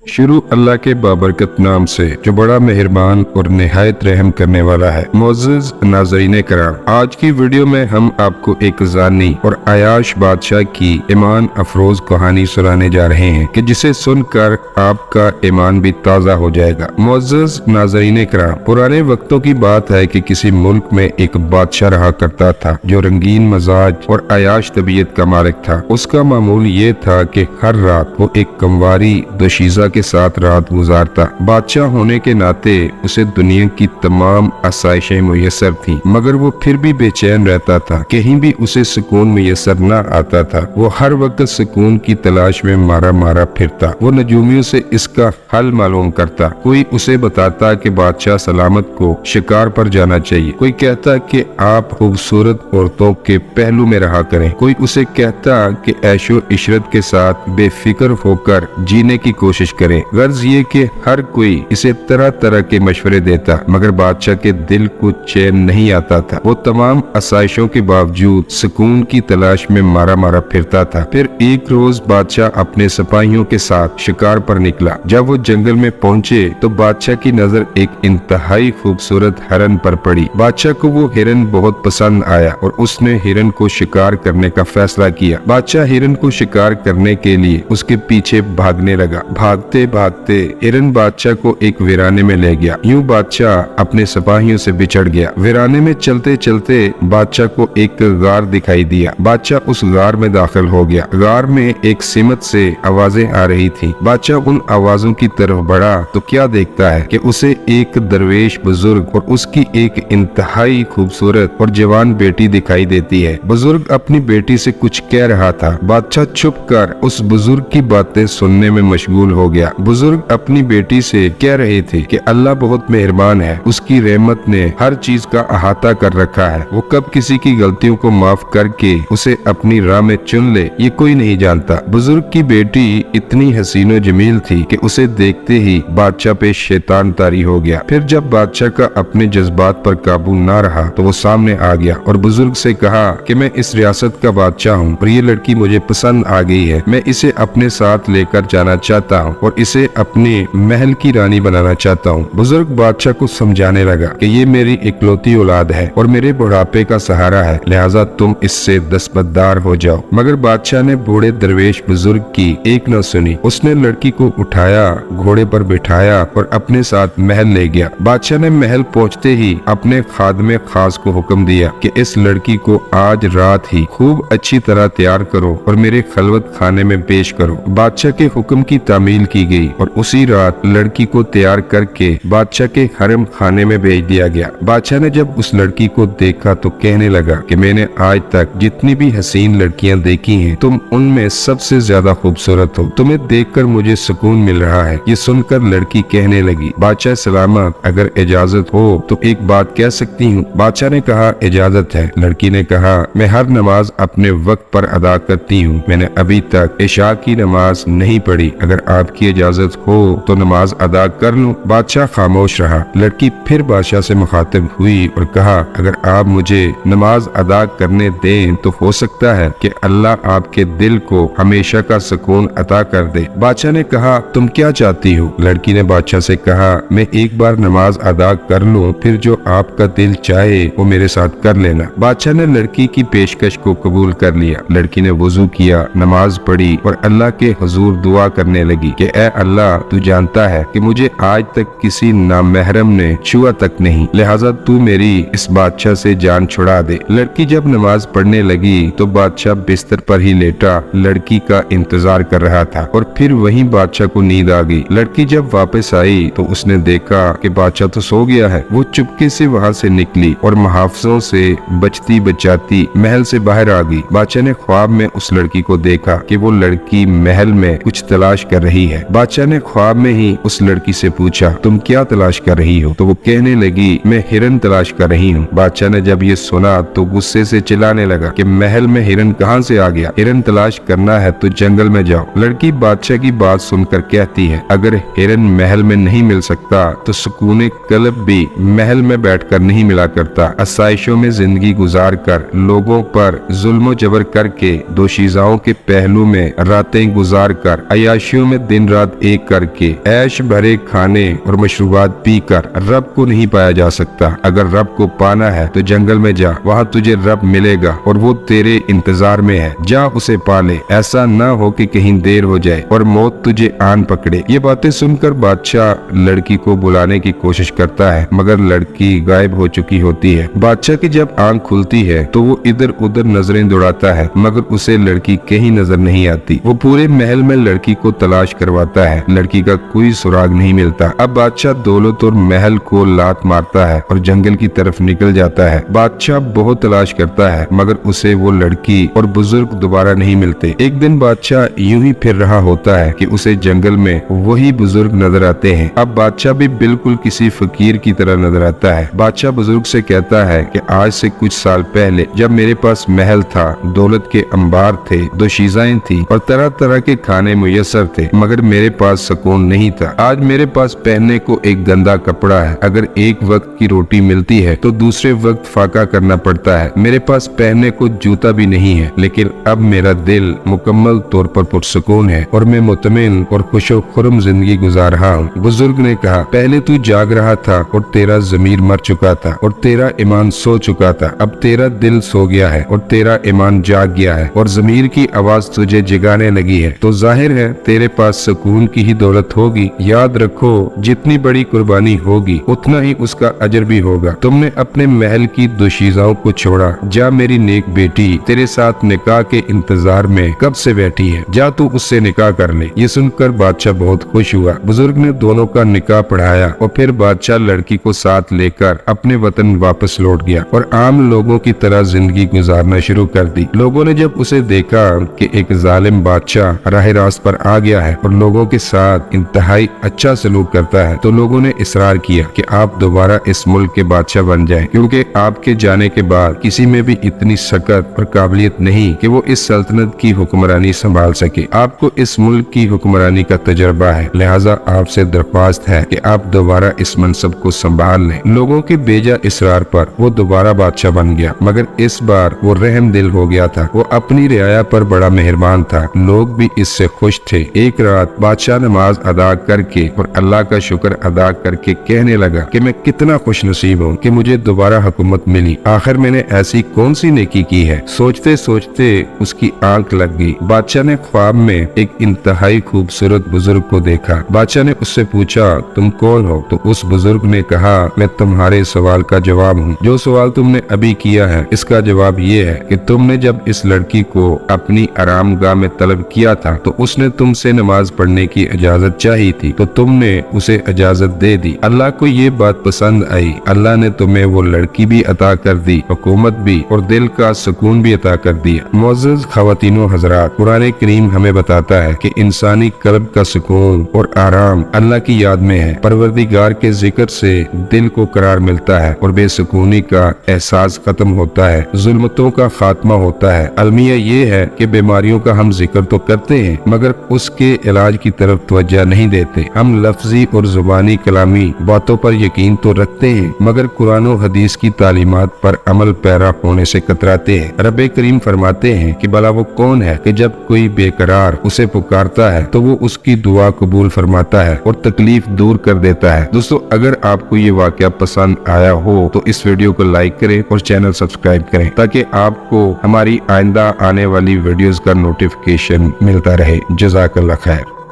शुरू अल्लाह के बाबरकत नाम से जो बड़ा मेहरबान और निहायत रहम करने वाला है। मोअज़्ज़िज़ नाज़रीन कराम, आज की वीडियो में हम आपको एक जानी और अयाश बादशाह की ईमान अफरोज कहानी सुनाने जा रहे हैं कि जिसे सुनकर आपका ईमान भी ताज़ा हो जाएगा। मोअज़्ज़िज़ नाज़रीन कराम, पुराने वक्तों की बात है कि किसी मुल्क में एक बादशाह रहा करता था जो रंगीन मजाज और अयाश तबीयत का मालिक था। उसका मामूल ये था कि हर रात वो एक कंवारी दोशीज़ा के साथ रात गुजारता। बादशाह होने के नाते उसे दुनिया की तमाम आसाइशें मुयस्सर थीं, मगर वो फिर भी बेचैन रहता था। कहीं भी उसे सुकून मुयस्सर न आता था। वो हर वक्त सुकून की तलाश में मारा मारा फिरता। वो नजूमियों से इसका हल मालूम करता। कोई उसे बताता कि बादशाह सलामत को शिकार पर जाना चाहिए, कोई कहता कि आप खूबसूरत औरतों के पहलू में रहा करें, कोई उसे कहता कि ऐशो इशरत के साथ बेफिक्र होकर जीने की कोशिश करें। गर्ज ये कि हर कोई इसे तरह तरह के मशवरे देता, मगर बादशाह के दिल को चैन नहीं आता था। वो तमाम आसाइशों के बावजूद सुकून की तलाश में मारा मारा फिरता था। फिर एक रोज बादशाह अपने सिपाहियों के साथ शिकार पर निकला। जब वो जंगल में पहुंचे तो बादशाह की नजर एक इंतहाई खूबसूरत हिरन पर पड़ी। बादशाह को वो हिरन बहुत पसंद आया और उसने हिरन को शिकार करने का फैसला किया। बादशाह हिरन को शिकार करने के लिए उसके पीछे भागने लगा। भागते भागते हिरन बादशाह को एक वीराने में ले गया। यूं बादशाह अपने सिपाहियों से बिछड़ गया। वीराने में चलते चलते बादशाह को एक गार दिखाई दिया। बादशाह उस गार में दाखिल हो गया। गार में एक सिमत से आवाजें आ रही थी। बादशाह उन आवाजों की तरफ बढ़ा तो क्या देखता है कि उसे एक दरवेश बुजुर्ग और उसकी एक इंतहाई खूबसूरत और जवान बेटी दिखाई देती है। बुजुर्ग अपनी बेटी से कुछ कह रहा था। बादशाह छुप कर उस बुजुर्ग की बातें सुनने में मशगूल हो गया। बुजुर्ग अपनी बेटी से कह रहे थे कि अल्लाह बहुत मेहरबान है, उसकी रहमत ने हर चीज का अहाता कर रखा है। वो कब किसी की गलतियों को माफ करके उसे अपनी राह में चुन ले ये कोई नहीं जानता। बुजुर्ग की बेटी इतनी हसीनो जमील थी कि उसे देखते ही बादशाह पे शैतान तारी हो गया। फिर जब बादशाह का अपने जज्बात पर काबू ना रहा तो वो सामने आ गया और बुजुर्ग से कहा कि मैं इस रियासत का बादशाह हूँ और ये लड़की मुझे पसंद आ गई है। मैं इसे अपने साथ लेकर जाना चाहता हूँ और इसे अपने महल की रानी बनाना चाहता हूँ। बुजुर्ग बादशाह को समझाने लगा कि ये मेरी इकलौती औलाद है और मेरे बुढ़ापे का सहारा है, लिहाजा तुम इससे दस्तबरदार हो जाओ। मगर बादशाह ने बूढ़े दरवेश बुजुर्ग की एक न सुनी। उसने लड़की को उठाया, घोड़े पर बिठाया और अपने साथ महल ले गया। बादशाह ने महल पहुँचते ही अपने खादमे खास को हुक्म दिया कि इस लड़की को आज रात ही खूब अच्छी तरह तैयार करो और मेरे खलवत खाने में पेश करो। बादशाह के हुक्म की तामील की गई और उसी रात लड़की को तैयार करके बादशाह के हरम खाने में भेज दिया गया। बादशाह ने जब उस लड़की को देखा तो कहने लगा कि मैंने आज तक जितनी भी हसीन लड़कियां देखी हैं, तुम उनमें सबसे ज्यादा खूबसूरत हो। तुम्हें देखकर मुझे सुकून मिल रहा है। ये सुनकर लड़की कहने लगी, बादशाह सलामत, अगर इजाजत हो तो एक बात कह सकती हूँ। बादशाह ने कहा, इजाजत है। लड़की ने कहा, मैं हर नमाज अपने वक्त पर अदा करती हूँ। मैंने अभी तक इशा की नमाज नहीं पढ़ी। अगर आपकी इजाजत हो तो नमाज अदा कर लूं। बादशाह खामोश रहा। लड़की फिर बादशाह से मुखातिब हुई और कहा, अगर आप मुझे नमाज अदा करने दें तो हो सकता है कि अल्लाह आपके दिल को हमेशा का सुकून अता कर दे। बादशाह ने कहा, तुम क्या चाहती हो? लड़की ने बादशाह से कहा, मैं एक बार नमाज अदा कर लूं, फिर जो आपका दिल चाहे वो मेरे साथ कर लेना। बादशाह ने लड़की की पेशकश को कबूल कर लिया। लड़की ने वुजू किया, नमाज पढ़ी और अल्लाह के हुजूर दुआ करने लगी कि ऐ अल्लाह, तू जानता है कि मुझे आज तक किसी नामहरम ने छुआ तक नहीं, लिहाजा तू मेरी इस बादशाह से जान छुड़ा दे। लड़की जब नमाज पढ़ने लगी तो बादशाह बिस्तर पर ही लेटा लड़की का इंतजार कर रहा था और फिर वहीं बादशाह को नींद आ गई। लड़की जब वापस आई तो उसने देखा कि बादशाह तो सो गया है। वो चुपके से वहाँ से निकली और मुहाफिजों से बचती बचाती महल से बाहर आ गई। बादशाह ने ख्वाब में उस लड़की को देखा कि वो लड़की महल में कुछ तलाश कर रही है। बादशाह ने ख्वाब में ही उस लड़की से पूछा, तुम क्या तलाश कर रही हो? तो वो कहने लगी, मैं हिरन तलाश कर रही हूँ। बादशाह ने जब ये सुना तो गुस्से से चिल्लाने लगा कि महल में हिरन कहाँ से आ गया? हिरन तलाश करना है तो जंगल में जाओ। लड़की बादशाह की बात सुनकर कहती है, अगर हिरन महल में नहीं मिल सकता तो सुकून कल्ब भी महल में बैठकर नहीं मिला करता। आसाइशों में जिंदगी गुजार कर, लोगों पर जुल्म जबर करके, दोशीजाओं के पहलू में रातें गुजार कर, अयाशियों में दिन रात एक करके ऐश भरे खाने और मशरूबात पी कर रब को नहीं पाया जा सकता। अगर रब को पाना है तो जंगल में जा, वहाँ तुझे रब मिलेगा और वो तेरे इंतजार में है। जा उसे पाले, ऐसा न हो कि कहीं देर हो जाए और मौत तुझे आन पकड़े। ये बातें सुनकर बादशाह लड़की को बुलाने की कोशिश करता है, मगर लड़की गायब हो चुकी होती है। बादशाह की जब आंख खुलती है तो वो इधर उधर नजरें दौड़ाता है, मगर उसे लड़की कहीं नजर नहीं आती। वो पूरे महल में लड़की को तलाश करवाता है, लड़की का कोई सुराग नहीं मिलता। अब बादशाह दौलत और महल को लात मारता है और जंगल की तरफ निकल जाता है। बादशाह बहुत तलाश करता है, मगर उसे वो लड़की और बुजुर्ग दोबारा नहीं मिलते। एक दिन बादशाह यूं ही फिर रहा होता है कि उसे जंगल में वही बुजुर्ग नजर आते हैं। अब बादशाह भी बिल्कुल किसी फकीर की तरह नजर आता है। बादशाह बुजुर्ग से कहता है कि आज से कुछ साल पहले जब मेरे पास महल था, दौलत के अंबार थे, दोशीज़ाएं थी और तरह तरह के खाने मुयस्सर थे, मगर मेरे पास सुकून नहीं था। आज मेरे पास पहनने को एक गंदा कपड़ा है। अगर एक वक्त की रोटी मिलती है तो दूसरे वक्त फाका करना पड़ता है। मेरे पास पहनने को जूता भी नहीं है, लेकिन अब मेरा दिल मुकम्मल तौर पर पुरसुकून है और मैं मुतमिन और खुशो खुर्म जिंदगी गुजार रहा हूँ। बुजुर्ग ने कहा, पहले तू जाग रहा था और तेरा ज़मीर मर चुका था और तेरा ईमान सो चुका था। अब तेरा दिल सो गया है और तेरा ईमान जाग गया है और ज़मीर की आवाज तुझे जगाने लगी है, तो जाहिर है तेरे पास सुकून की ही दौलत होगी। याद रखो, जितनी बड़ी कुर्बानी होगी उतना ही उसका अजर भी होगा। तुमने अपने महल की दोशीज़ाओं को छोड़ा, जा मेरी नेक बेटी तेरे साथ निकाह के इंतजार में कब से बैठी है, जा तू उससे निकाह कर ले। ये सुनकर बादशाह बहुत खुश हुआ। बुजुर्ग ने दोनों का निकाह पढ़ाया और फिर बादशाह लड़की को साथ लेकर अपने वतन वापस लौट गया और आम लोगों की तरह जिंदगी गुजारना शुरू कर दी। लोगों ने जब उसे देखा कि एक जालिम बादशाह राह रास्त पर आ गया है और लोगों के साथ इंतहाई अच्छा सलूक करता है, तो लोगों ने इसरार किया कि आप दोबारा इस मुल्क के बादशाह बन जाएं, क्योंकि आपके जाने के बाद किसी में भी इतनी सकत और काबिलियत नहीं कि वो इस सल्तनत की हुक्मरानी संभाल सके। आपको इस मुल्क की हुक्मरानी का तजर्बा है, लिहाजा आपसे दरख्वास्त है कि आप दोबारा इस मनसब को संभाल लें। लोगों के बेजा इसरार पर वो दोबारा बादशाह बन गया, मगर इस बार वो रहम दिल हो गया था। वो अपनी रियाया पर बड़ा मेहरबान था, लोग भी इससे खुश थे। एक रात बादशाह नमाज अदा करके और अल्लाह का शुक्र अदा करके कहने लगा कि मैं कितना खुश नसीब हूँ कि मुझे दोबारा हुकूमत मिली। आखिर मैंने ऐसी कौन सी नेकी की है। सोचते सोचते उसकी आंख लग गई। बादशाह ने ख्वाब में एक इंतहाई खूबसूरत बुजुर्ग को देखा। बादशाह ने उससे पूछा, तुम कौन हो? तो उस बुजुर्ग ने कहा, मैं तुम्हारे सवाल का जवाब हूँ। जो सवाल तुमने अभी किया है इसका जवाब ये है कि तुमने जब इस लड़की को अपनी आरामगाह में तलब किया था तो उसने तुमसे नमाज पढ़ने की इजाजत चाही थी, तो तुमने उसे इजाजत दे दी। अल्लाह को ये बात पसंद आई। अल्लाह ने तुम्हें वो लड़की भी अता कर दी, हुकूमत भी और दिल का सुकून भी अता कर दिया। मुअज़्ज़ज़ ख़वातीनो हज़रात, कुरान करीम हमें बताता है कि इंसानी कल्ब का सुकून और आराम अल्लाह की याद में है। परवरदिगार के जिक्र से दिल को करार मिलता है और बेसुकूनी का एहसास खत्म होता है, जुल्मतों का खात्मा होता है। अलमिया ये है कि बीमारियों का हम जिक्र तो करते हैं मगर उसके इलाज की तरफ तवज्जो नहीं देते। हम लफ्जी और जुबानी कलामी बातों पर यकीन तो रखते हैं मगर कुरान और हदीस की तालीमात पर अमल पैरा होने से कतराते हैं। रब्बे करीम फरमाते हैं कि भला वो कौन है कि जब कोई बेकरार उसे पुकारता है तो वो उसकी दुआ कबूल फरमाता है और तकलीफ दूर कर देता है। दोस्तों, अगर आपको ये वाकया पसंद आया हो तो इस वीडियो को लाइक करें और चैनल सब्सक्राइब करें ताकि आपको हमारी आइंदा आने वाली वीडियोस का नोटिफिकेशन मिलता रहे। जज़ाकल्लाह खैर।